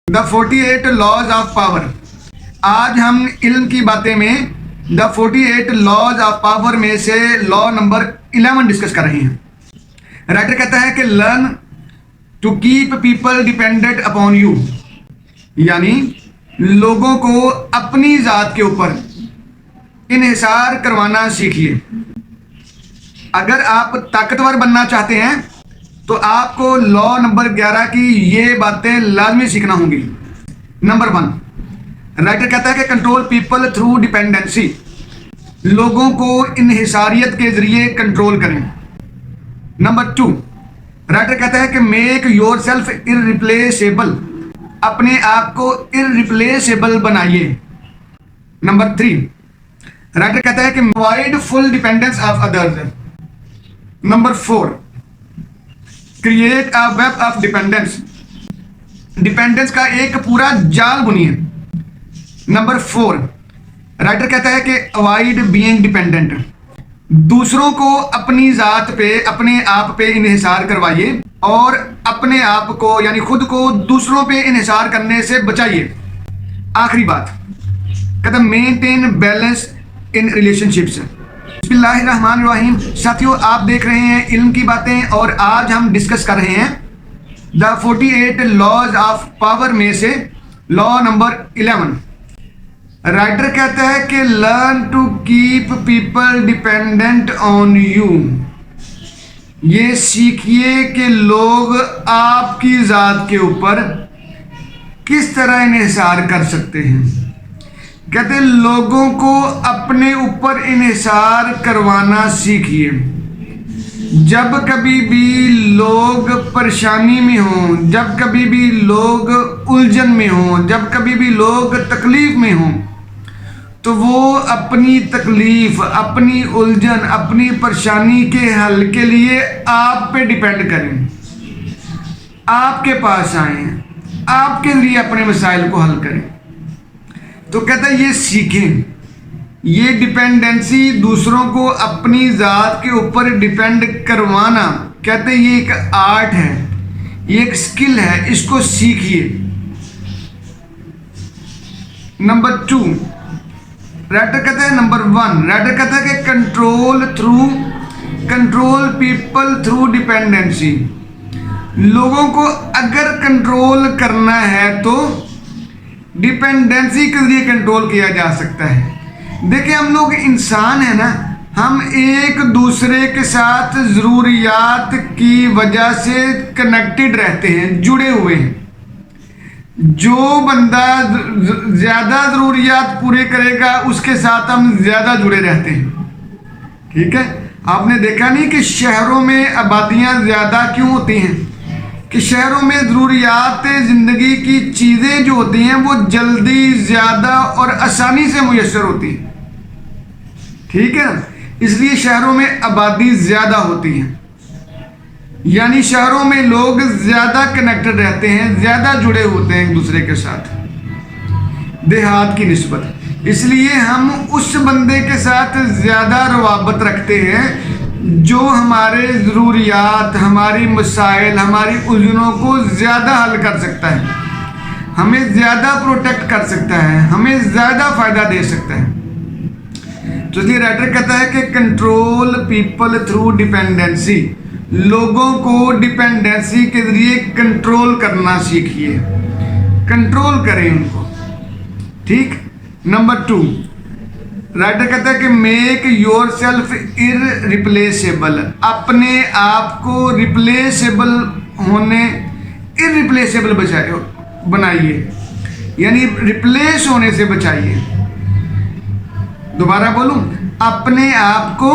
The 48 laws of power. आज हम इल्म की बातें में द 48 लॉज ऑफ पावर में से लॉ नंबर 11 डिस्कस कर रहे हैं। राइटर कहता है कि learn to keep people dependent upon you, यानी लोगों को अपनी ज़ात के ऊपर इन्हिसार करवाना सीखिए। अगर आप ताकतवर बनना चाहते हैं तो आपको लॉ नंबर 11 की ये बातें लाजमी सीखना होंगी। नंबर 1, राइटर कहता है कि कंट्रोल पीपल थ्रू डिपेंडेंसी, लोगों को इन्हिसारियत के जरिए कंट्रोल करें। नंबर 2, राइटर कहता है कि मेक योर सेल्फ इररिप्लेसेबल, अपने आप को इररिप्लेसेबल बनाइए। नंबर 3, राइटर कहता है कि avoid full dependence of others. Number 4, create a web of dependence, dependence का एक पूरा जाल बुनिए। नंबर 4, राइटर कहता है कि अवॉइड बीइंग डिपेंडेंट, दूसरों को अपनी ज़ात पे अपने आप पे इन्हिसार करवाइए और अपने आप को यानी खुद को दूसरों पे इन्हिसार करने से बचाइए। आखिरी बात कहता है मेंटेन बैलेंस इन रिलेशनशिप्स। बिस्मिल्लाहिर्रहमानिर्रहीम। साथियों, आप देख रहे हैं इल्म की बातें और आज हम डिस्कस कर रहे हैं द 48 लॉज ऑफ पावर में से लॉ नंबर 11। राइटर कहता है कि learn to keep people dependent on you, ये सीखिए कि लोग आपकी ज़ात के ऊपर किस तरह इन्हिसार कर सकते हैं। कहते लोगों को अपने ऊपर इन्हिसार करवाना सीखिए। जब कभी भी लोग परेशानी में हों, जब कभी भी लोग उलझन में हों, जब कभी भी लोग तकलीफ में हों, तो वो अपनी तकलीफ, अपनी उलझन, अपनी परेशानी के हल के लिए आप पे डिपेंड करें, आपके पास आएं, आपके लिए अपने मसाइल को हल करें। तो कहता है ये सीखें, ये डिपेंडेंसी, दूसरों को अपनी ज़ात के ऊपर डिपेंड करवाना, कहते हैं ये एक आर्ट है, ये एक स्किल है, इसको सीखिए। नंबर 2, राइटर कहता है नंबर 1, राइटर कहता है कि कंट्रोल पीपल थ्रू डिपेंडेंसी, लोगों को अगर कंट्रोल करना है तो डिपेंडेंसी के जरिए कंट्रोल किया जा सकता है। देखिए, हम लोग इंसान है ना, हम एक दूसरे के साथ ज़रूरियात की वजह से कनेक्टेड रहते हैं, जुड़े हुए हैं। जो बंदा ज़्यादा ज़रूरियात पूरे करेगा उसके साथ हम ज़्यादा जुड़े रहते हैं। ठीक है, आपने देखा नहीं कि शहरों में आबादियाँ ज़्यादा क्यों होती हैं? कि शहरों में ज़रूरियात ज़िंदगी की चीज़ें जो होती हैं वो जल्दी, ज़्यादा और आसानी से मुयस्सर होती हैं। ठीक है, इसलिए शहरों में आबादी ज़्यादा होती है, यानी शहरों में लोग ज़्यादा कनेक्टेड रहते हैं, ज़्यादा जुड़े होते हैं एक दूसरे के साथ देहात की निस्बत। इसलिए हम उस बंदे के साथ ज़्यादा रवाबत रखते हैं जो हमारे ज़रूरियात, हमारी मसाइल, हमारी उलझनों को ज़्यादा हल कर सकता है, हमें ज़्यादा प्रोटेक्ट कर सकता है, हमें ज़्यादा फ़ायदा दे सकता है। तो इसलिए राइटर कहता है कि कंट्रोल पीपल थ्रू डिपेंडेंसी, लोगों को डिपेंडेंसी के ज़रिए कंट्रोल करना सीखिए, कंट्रोल करें उनको। ठीक। नंबर 2, राइटर कहता है कि मेक योर सेल्फ इररिप्लेसेबल, अपने आप को रिप्लेसेबल होने, इररिप्लेसेबल बनाइए, यानी रिप्लेस होने से बचाइए। दोबारा बोलूं, अपने आप को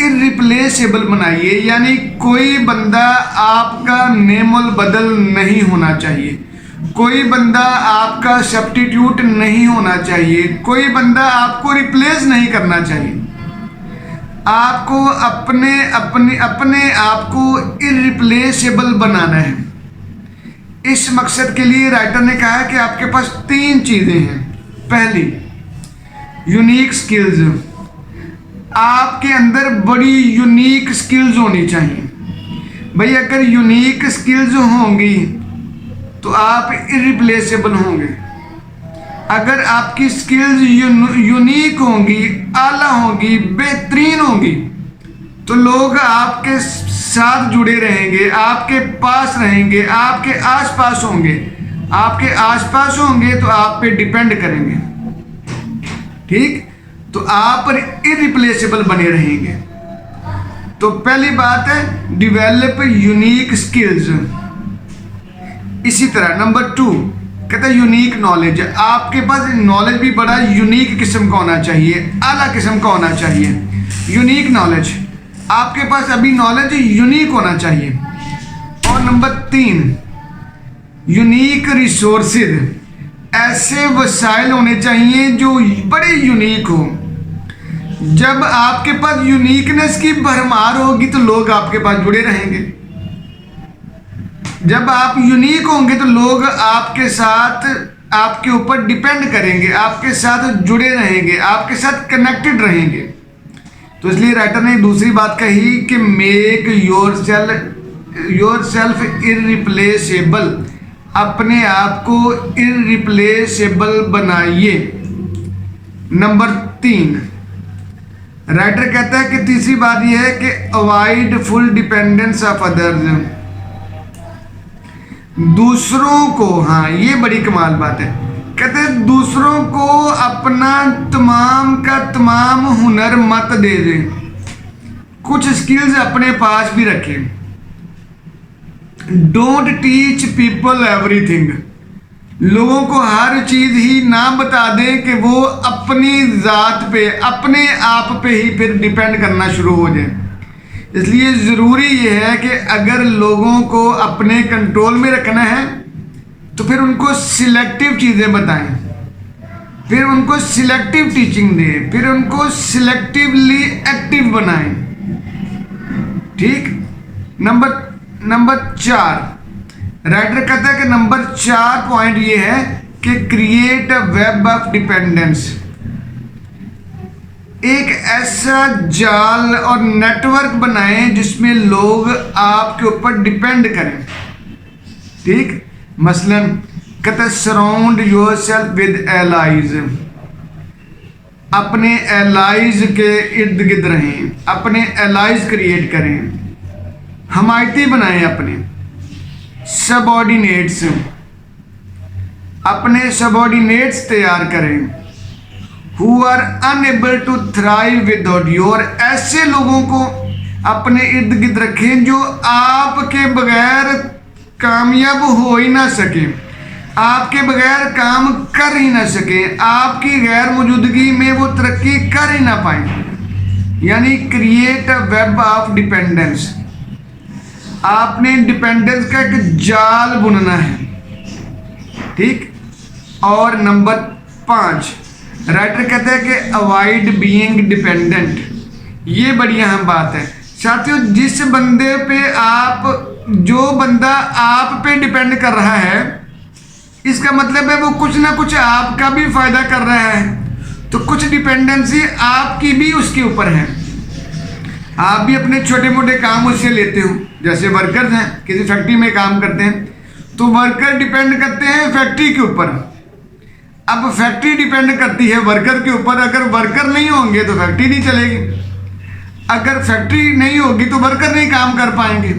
इररिप्लेसेबल बनाइए, यानी कोई बंदा आपका नेमल बदल नहीं होना चाहिए, कोई बंदा आपका सब्स्टिट्यूट नहीं होना चाहिए, कोई बंदा आपको रिप्लेस नहीं करना चाहिए। आपको अपने आप को इररिप्लेसेबल बनाना है। इस मकसद के लिए राइटर ने कहा है कि आपके पास 3 चीज़ें हैं। पहली, यूनिक स्किल्स, आपके अंदर बड़ी यूनिक स्किल्स होनी चाहिए। भाई अगर यूनिक स्किल्स होंगी तो आप इरिप्लेसेबल होंगे। अगर आपकी स्किल्स यूनिक होंगी, आला होगी, बेहतरीन होंगी, तो लोग आपके साथ जुड़े रहेंगे, आपके पास रहेंगे, आपके आसपास होंगे। आपके आसपास होंगे तो आप पे डिपेंड करेंगे, ठीक? तो आप इरिप्लेसेबल बने रहेंगे। तो पहली बात है डिवेलप यूनिक स्किल्स। इसी तरह नंबर 2 कहता है यूनिक नॉलेज। आपके पास नॉलेज भी बड़ा यूनिक किस्म का होना चाहिए, आला किस्म का होना चाहिए। यूनिक नॉलेज, आपके पास अभी नॉलेज यूनिक होना चाहिए। और नंबर 3 यूनिक रिसोर्सेज, ऐसे वसाइल होने चाहिए जो बड़े यूनिक हो। जब आपके पास यूनिकनेस की भरमार होगी तो लोग आपके पास जुड़े रहेंगे। जब आप यूनिक होंगे तो लोग आपके साथ, आपके ऊपर डिपेंड करेंगे, आपके साथ जुड़े रहेंगे, आपके साथ कनेक्टेड रहेंगे। तो इसलिए राइटर ने दूसरी बात कही कि मेक योर सेल्फ इरिप्लेसेबल, अपने आप को इरिप्लेसेबल बनाइए। नंबर 3 राइटर कहता है कि तीसरी बात यह है कि avoid full dependence of others, दूसरों को, हाँ ये बड़ी कमाल बात है, कहते हैं दूसरों को अपना तमाम का तमाम हुनर मत दे दें, कुछ स्किल्स अपने पास भी रखें। डोंट टीच पीपल एवरीथिंग, लोगों को हर चीज ही ना बता दें कि वो अपनी ज़ात पे, अपने आप पे ही फिर डिपेंड करना शुरू हो जाए। इसलिए ज़रूरी यह है कि अगर लोगों को अपने कंट्रोल में रखना है तो फिर उनको सिलेक्टिव चीज़ें बताएं, फिर उनको सिलेक्टिव टीचिंग दें, फिर उनको सिलेक्टिवली एक्टिव बनाएं, ठीक? नंबर 4 राइटर कहता है कि नंबर 4 पॉइंट ये है कि create a web of dependence, एक ऐसा जाल और नेटवर्क बनाएं जिसमें लोग आपके ऊपर डिपेंड करें, ठीक? मसलन कहता है surround your self with allies, अपने एलाइज के इर्द गिर्द रहें, अपने एलाइज क्रिएट करें, हमायती बनाएं अपने सबऑर्डिनेट्स, अपने सबऑर्डिनेट्स तैयार करें। Who are unable to thrive without you, और ऐसे लोगों को अपने इर्द गिर्द रखें जो आपके बगैर कामयाब हो ही ना सके, आपके बगैर काम कर ही ना सके, आपकी गैर मौजूदगी में वो तरक्की कर ही ना पाए। यानी create a web of dependence, आपने डिपेंडेंस का एक जाल बुनना है, ठीक? और नंबर 5 राइटर कहता है कि अवॉइड बीइंग डिपेंडेंट, ये बड़ी अहम बात है साथियों। जिस बंदे पे जो बंदा आप पे डिपेंड कर रहा है, इसका मतलब है वो कुछ ना कुछ आपका भी फायदा कर रहा है, तो कुछ डिपेंडेंसी आपकी भी उसके ऊपर है। आप भी अपने छोटे मोटे काम उससे लेते हो, जैसे वर्कर्स हैं, किसी फैक्ट्री में काम करते हैं तो वर्कर डिपेंड करते हैं फैक्ट्री के ऊपर। अब फैक्ट्री डिपेंड करती है वर्कर के ऊपर, अगर वर्कर नहीं होंगे तो फैक्ट्री नहीं चलेगी, अगर फैक्ट्री नहीं होगी तो वर्कर नहीं काम कर पाएंगे,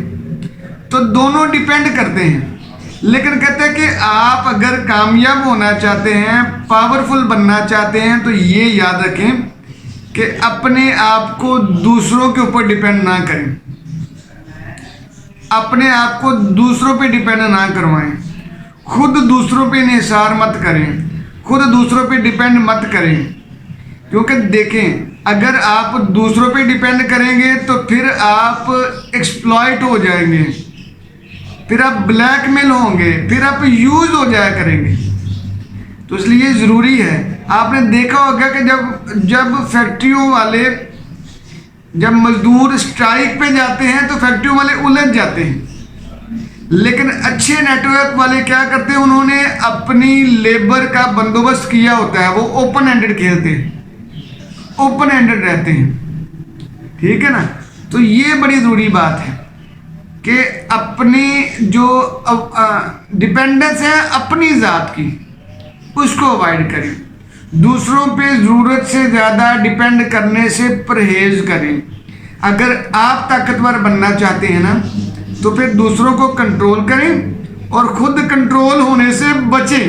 तो दोनों डिपेंड करते हैं। लेकिन कहते हैं कि आप अगर कामयाब होना चाहते हैं, पावरफुल बनना चाहते हैं, तो ये याद रखें कि अपने आप को दूसरों के ऊपर डिपेंड ना करें, अपने आप को दूसरों पे डिपेंड ना करवाएं, खुद दूसरों पे इंहिसार मत करें, खुद दूसरों पे डिपेंड मत करें। क्योंकि देखें, अगर आप दूसरों पे डिपेंड करेंगे तो फिर आप एक्सप्लॉइट हो जाएंगे, फिर आप ब्लैकमेल होंगे, फिर आप यूज हो जाया करेंगे। तो इसलिए ज़रूरी है, आपने देखा होगा कि जब फैक्ट्रियों वाले, जब मजदूर स्ट्राइक पे जाते हैं तो फैक्ट्रियों वाले उलझ जाते हैं, लेकिन अच्छे नेटवर्क वाले क्या करते हैं, उन्होंने अपनी लेबर का बंदोबस्त किया होता है, वो ओपन एंडेड खेलते हैं, ओपन एंडेड रहते हैं, ठीक है ना? तो ये बड़ी ज़रूरी बात है कि अपनी जो डिपेंडेंस है अपनी ज़ात की, उसको अवॉइड करें। दूसरों पे ज़रूरत से ज़्यादा डिपेंड करने से परहेज़ करें। अगर आप ताकतवर बनना चाहते हैं ना, तो फिर दूसरों को कंट्रोल करें और खुद कंट्रोल होने से बचें।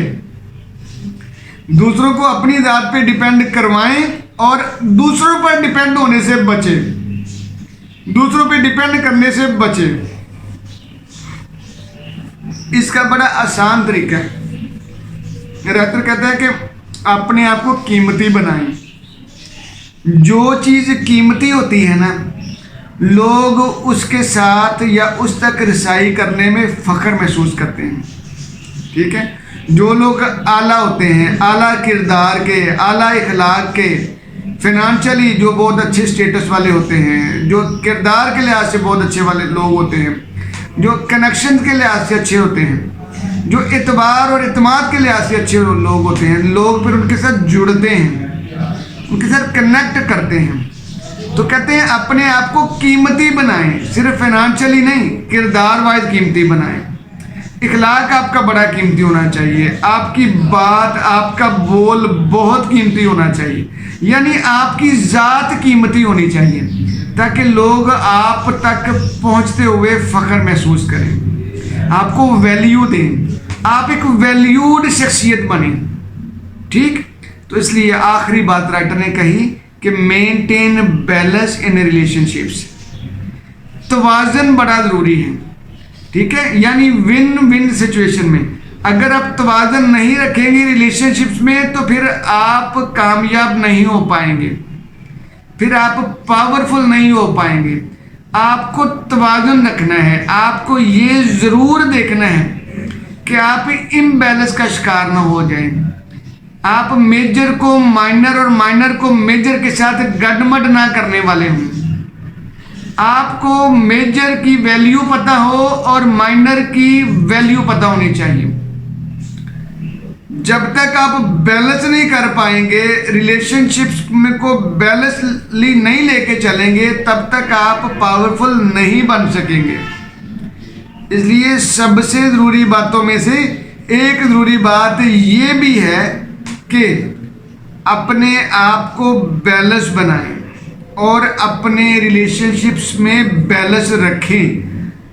दूसरों को अपनी ज़ात पे डिपेंड करवाएं और दूसरों पर डिपेंड होने से बचें, दूसरों पे डिपेंड करने से बचें। इसका बड़ा आसान तरीका है। राइटर कहता है कि अपने आप को कीमती बनाएं। जो चीज़ कीमती होती है ना, लोग उसके साथ या उस तक रसाई करने में फ़ख्र महसूस करते हैं। ठीक है, जो लोग आला होते हैं, आला किरदार के, आला इखलाक के, फिनंशियली जो बहुत अच्छे स्टेटस वाले होते हैं, जो किरदार के लिहाज से बहुत अच्छे वाले लोग होते हैं, जो कनेक्शन के लिहाज से अच्छे होते हैं, जो इतबार और इतमाद के लिहाज से अच्छे लोग होते हैं, लोग फिर उनके साथ जुड़ते हैं, उनके साथ कनेक्ट करते हैं। तो कहते हैं अपने आप को कीमती बनाएं, सिर्फ फाइनेंशियली नहीं, किरदार वाइज कीमती बनाएं। इखलाक आपका बड़ा कीमती होना चाहिए, आपकी बात, आपका बोल बहुत कीमती होना चाहिए, यानी आपकी ज़ात कीमती होनी चाहिए, ताकि लोग आप तक पहुंचते हुए फ़ख्र महसूस करें, आपको वैल्यू दें, आप एक वैल्यूड शख्सियत बने। ठीक, तो इसलिए आखिरी बात राइटर ने कही कि मेंटेन बैलेंस इन रिलेशनशिप्स, तवाज़ुन बड़ा ज़रूरी है। ठीक है, यानी विन विन सिचुएशन में अगर आप तवाज़ुन नहीं रखेंगे रिलेशनशिप्स में, तो फिर आप कामयाब नहीं हो पाएंगे, फिर आप पावरफुल नहीं हो पाएंगे। आपको तवाज़ुन रखना है, आपको ये ज़रूर देखना है कि आप इम्बैलेंस का शिकार ना हो जाएं, आप मेजर को माइनर और माइनर को मेजर के साथ गडमड ना करने वाले हों। आपको मेजर की वैल्यू पता हो और माइनर की वैल्यू पता होनी चाहिए। जब तक आप बैलेंस नहीं कर पाएंगे, रिलेशनशिप्स में को बैलेंसली नहीं लेके चलेंगे, तब तक आप पावरफुल नहीं बन सकेंगे। इसलिए सबसे ज़रूरी बातों में से एक ज़रूरी बात ये भी है कि अपने आप को बैलेंस बनाएं और अपने रिलेशनशिप्स में बैलेंस रखें।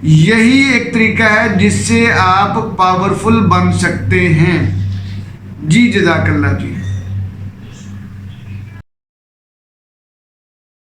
यही एक तरीका है जिससे आप पावरफुल बन सकते हैं। जी जज़ाकल्लाह जी।